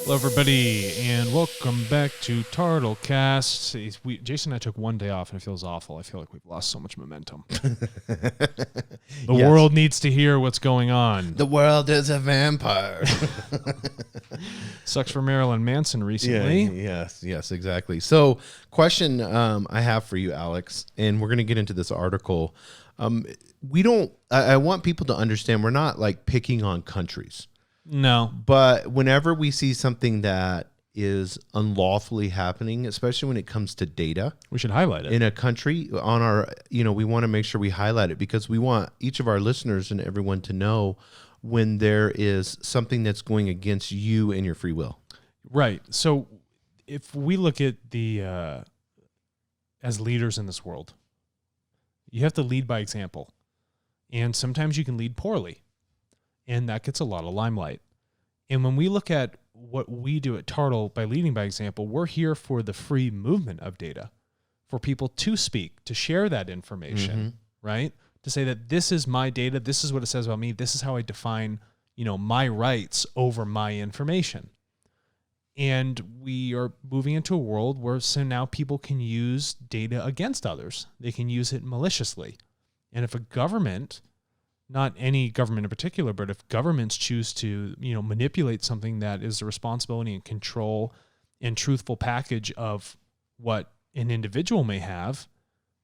Hello, everybody, and welcome back to TARTLE. Jason and I took one day off, and it feels awful. I feel like we've lost so much momentum. The world needs to hear what's going on. The world is a vampire. Sucks for Marilyn Manson recently. Yes, exactly. So, question I have for you, Alex, and we're going to get into this article. I want people to understand we're not like picking on countries. No. But whenever we see something that is unlawfully happening, especially when it comes to data, we should highlight it. In a country, on our, we want to make sure we highlight it because we want each of our listeners and everyone to know when there is something that's going against you and your free will. Right. So if we look at the, as leaders in this world, you have to lead by example. And sometimes you can lead poorly. And that gets a lot of limelight. And when we look at what we do at TARTLE by leading by example, we're here for the free movement of data, for people to speak, to share that information, right? To say that this is my data, this is what it says about me, this is how I define, my rights over my information. And we are moving into a world where so now people can use data against others. They can use it maliciously. And if a government, not any government in particular, but if governments choose to, manipulate something that is the responsibility and control and truthful package of what an individual may have,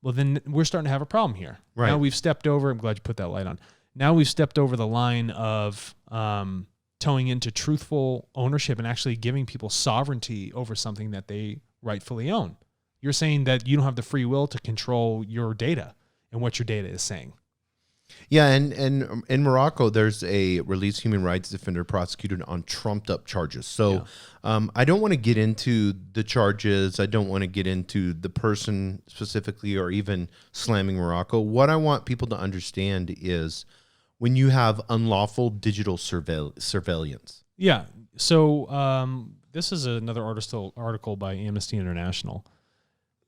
well, then we're starting to have a problem here. Right. Now we've stepped over, I'm glad you put that light on. Now we've stepped over the line of towing into truthful ownership and actually giving people sovereignty over something that they rightfully own. You're saying that you don't have the free will to control your data and what your data is saying. Yeah, and in Morocco, there's a released human rights defender prosecuted on trumped-up charges. So I don't want to get into the charges. I don't want to get into the person specifically or even slamming Morocco. What I want people to understand is when you have unlawful digital surveillance. Yeah, so this is another article by Amnesty International.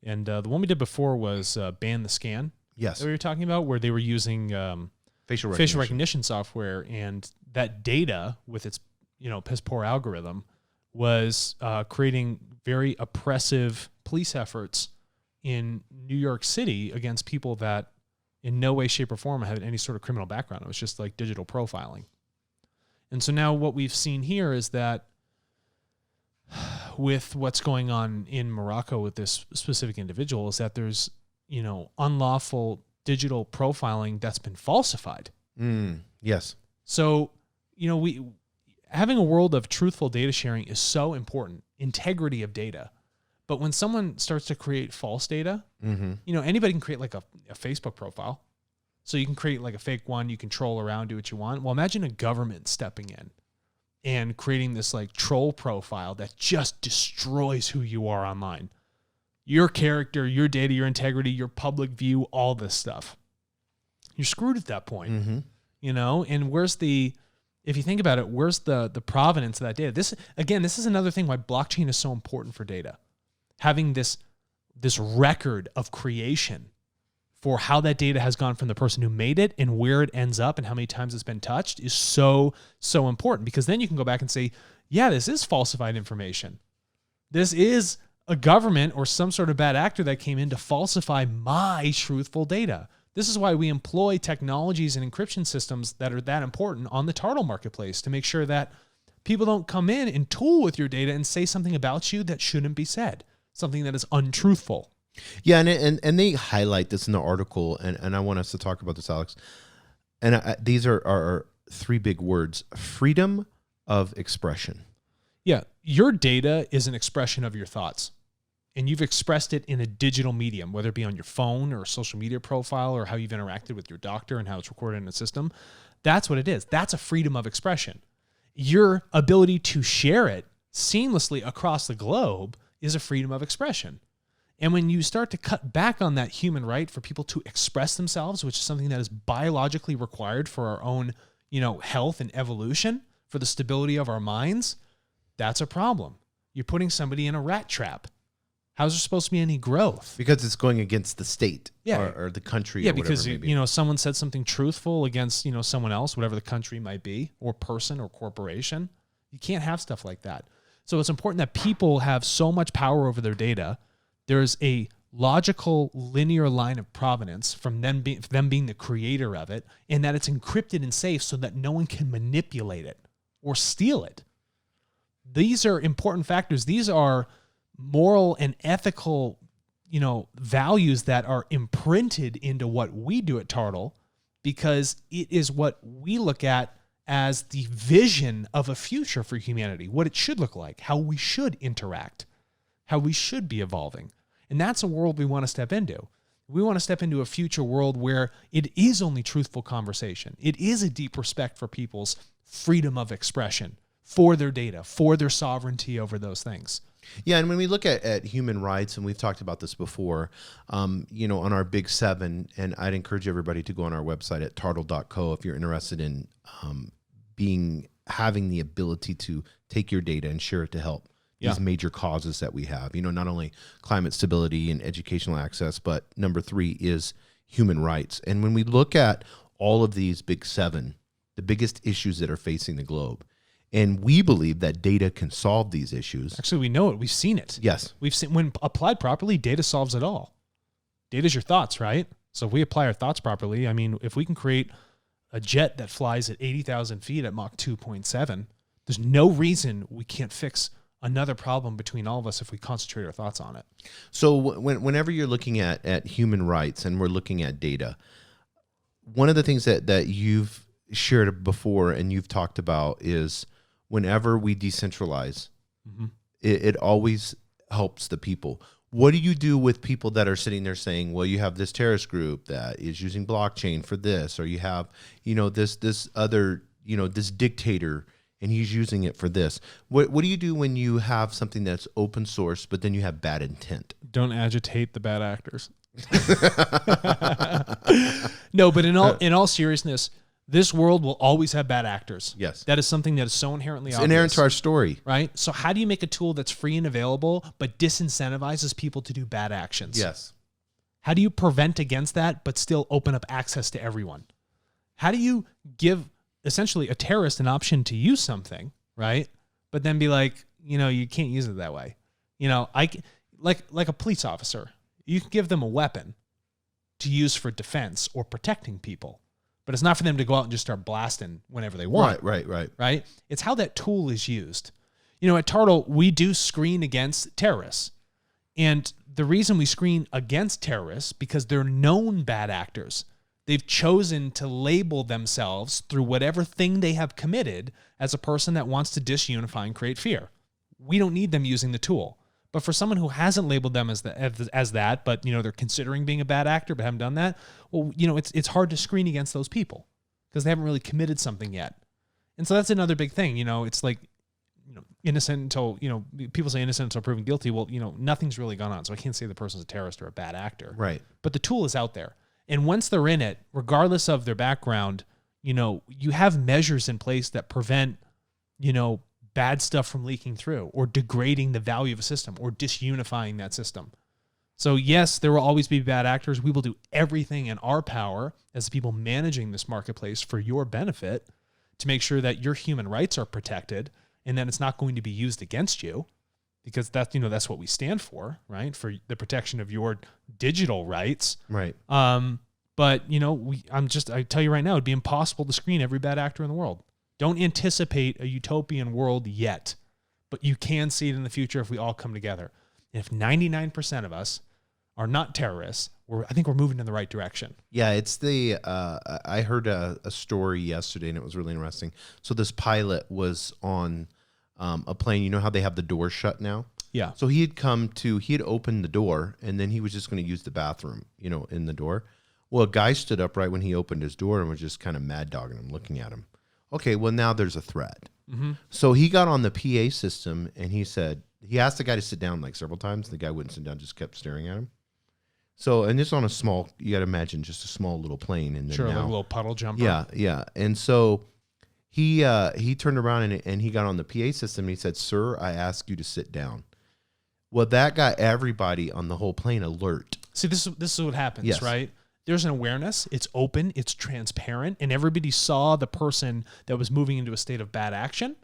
And the one we did before was Ban the Scan. Yes. That we were talking about, where they were using facial recognition software, and that data with its piss poor algorithm was creating very oppressive police efforts in New York City against people that in no way, shape, or form had any sort of criminal background. It was just like digital profiling. And so now what we've seen here is that with what's going on in Morocco with this specific individual is that there's unlawful digital profiling that's been falsified. Yes. So, we having a world of truthful data sharing is so important, integrity of data. But when someone starts to create false data, anybody can create like a Facebook profile. So you can create like a fake one, you can troll around, do what you want. Well, imagine a government stepping in and creating this like troll profile that just destroys who you are online. Your character, your data, your integrity, your public view, all this stuff. You're screwed at that point, and where's if you think about it, where's the provenance of that data? This is another thing why blockchain is so important for data. Having this record of creation for how that data has gone from the person who made it and where it ends up and how many times it's been touched is so, so important, because then you can go back and say, yeah, this is falsified information. This is a government or some sort of bad actor that came in to falsify my truthful data. This is why we employ technologies and encryption systems that are that important on the TARTLE marketplace to make sure that people don't come in and tool with your data and say something about you that shouldn't be said, something that is untruthful. Yeah, and they highlight this in the article, and I want us to talk about this, Alex. And these are three big words: freedom of expression. Yeah, your data is an expression of your thoughts, and you've expressed it in a digital medium, whether it be on your phone or a social media profile or how you've interacted with your doctor and how it's recorded in a system. That's what it is. That's a freedom of expression. Your ability to share it seamlessly across the globe is a freedom of expression. And when you start to cut back on that human right for people to express themselves, which is something that is biologically required for our own, health and evolution, for the stability of our minds, that's a problem. You're putting somebody in a rat trap. How's there supposed to be any growth? Because it's going against the state or the country. Yeah, or because be. Someone said something truthful against someone else, whatever the country might be, or person or corporation. You can't have stuff like that. So it's important that people have so much power over their data. There's a logical linear line of provenance from them being the creator of it, and that it's encrypted and safe so that no one can manipulate it or steal it. These are important factors. These are moral and ethical, values that are imprinted into what we do at TARTLE, because it is what we look at as the vision of a future for humanity, what it should look like, how we should interact, how we should be evolving. And that's a world we want to step into. We want to step into a future world where it is only truthful conversation. It is a deep respect for people's freedom of expression, for their data, for their sovereignty over those things. Yeah, and when we look at human rights, and we've talked about this before, on our Big Seven, and I'd encourage everybody to go on our website at tartle.co if you're interested in having the ability to take your data and share it to help these major causes that we have. Not only climate stability and educational access, but number 3 is human rights. And when we look at all of these Big Seven, the biggest issues that are facing the globe, and we believe that data can solve these issues. Actually, we know it. We've seen it. Yes. We've seen, when applied properly, data solves it all. Data's your thoughts, right? So if we apply our thoughts properly, if we can create a jet that flies at 80,000 feet at Mach 2.7, there's no reason we can't fix another problem between all of us if we concentrate our thoughts on it. So whenever you're looking at human rights and we're looking at data, one of the things that you've shared before and you've talked about is whenever we decentralize, it always helps the people. What do you do with people that are sitting there saying, well, you have this terrorist group that is using blockchain for this, or you have, this other, this dictator and he's using it for this. What do you do when you have something that's open source, but then you have bad intent? Don't agitate the bad actors. No, but in all seriousness, this world will always have bad actors. Yes. That is something that is so inherently obvious. It's inherent to our story. Right? So how do you make a tool that's free and available, but disincentivizes people to do bad actions? Yes. How do you prevent against that, but still open up access to everyone? How do you give essentially a terrorist an option to use something, right? But then be like, you can't use it that way. Like a police officer, you can give them a weapon to use for defense or protecting people. But it's not for them to go out and just start blasting whenever they want. Right. It's how that tool is used. At TARTLE, we do screen against terrorists. And the reason we screen against terrorists, because they're known bad actors. They've chosen to label themselves through whatever thing they have committed as a person that wants to disunify and create fear. We don't need them using the tool. But for someone who hasn't labeled them as that, but they're considering being a bad actor but haven't done that, well, it's hard to screen against those people because they haven't really committed something yet. And so that's another big thing. It's like, innocent until, people say innocent until proven guilty. Well, nothing's really gone on, so I can't say the person's a terrorist or a bad actor. Right. But the tool is out there. And once they're in it, regardless of their background, you have measures in place that prevent, bad stuff from leaking through or degrading the value of a system or disunifying that system. So yes, there will always be bad actors. We will do everything in our power as the people managing this marketplace for your benefit to make sure that your human rights are protected and that it's not going to be used against you, because that's what we stand for, right? For the protection of your digital rights. Right. But I tell you right now, it'd be impossible to screen every bad actor in the world. Don't anticipate a utopian world yet, but you can see it in the future if we all come together. And if 99% of us are not terrorists, I think we're moving in the right direction. Yeah, it's I heard a story yesterday, and it was really interesting. So this pilot was on a plane. You know how they have the door shut now? Yeah. So he had opened the door, and then he was just going to use the bathroom, in the door. Well, a guy stood up right when he opened his door and was just kind of mad dogging him, looking at him. Okay, well, now there's a threat. Mm-hmm. So he got on the PA system and he asked the guy to sit down like several times. The guy wouldn't sit down, just kept staring at him. So, and this on a small, you got to imagine just a small little plane. And then sure, like a little puddle jumper. Yeah. And so he turned around and he got on the PA system and he said, "Sir, I ask you to sit down." Well, that got everybody on the whole plane alert. See, this is what happens, yes. Right? There's an awareness, it's open, it's transparent, and everybody saw the person that was moving into a state of bad action,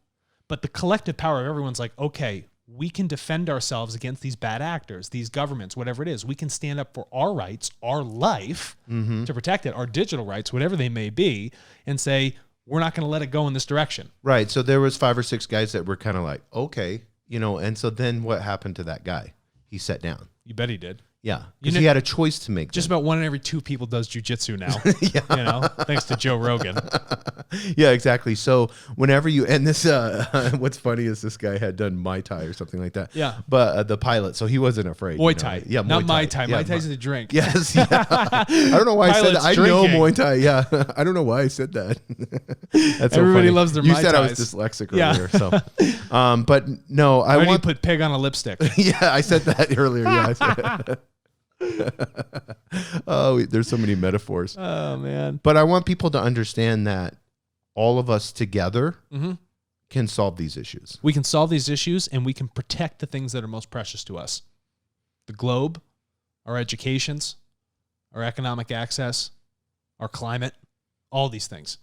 But the collective power of everyone's like, okay, we can defend ourselves against these bad actors, these governments, whatever it is. We can stand up for our rights, our life to protect it, our digital rights, whatever they may be, and say, we're not going to let it go in this direction. Right. So there was 5 or 6 guys that were kind of like, okay, and so then what happened to that guy? He sat down. You bet he did. Yeah, because he had a choice to make. Just about 1 in every 2 people does jujitsu now. Thanks to Joe Rogan. Yeah, exactly. So whenever this, what's funny is this guy had done Mai Tai or something like that. Yeah. But the pilot, so he wasn't afraid. Muay Thai. Yeah, not Mai Tai. Mai Tai is a drink. Yes. Yeah. I don't know why I said that. I know Muay Thai. Yeah. I don't know why I said that. That's so Everybody funny. loves their You Mai said I was Tais. dyslexic earlier. So, but no, I want to put pig on a lipstick. Yeah, I said that earlier. Yeah, I said that. Oh, there's so many metaphors. Oh man! But I want people to understand that all of us together can solve these issues. We can solve these issues, and we can protect the things that are most precious to us: the globe, our educations, our economic access, our climate, all these things.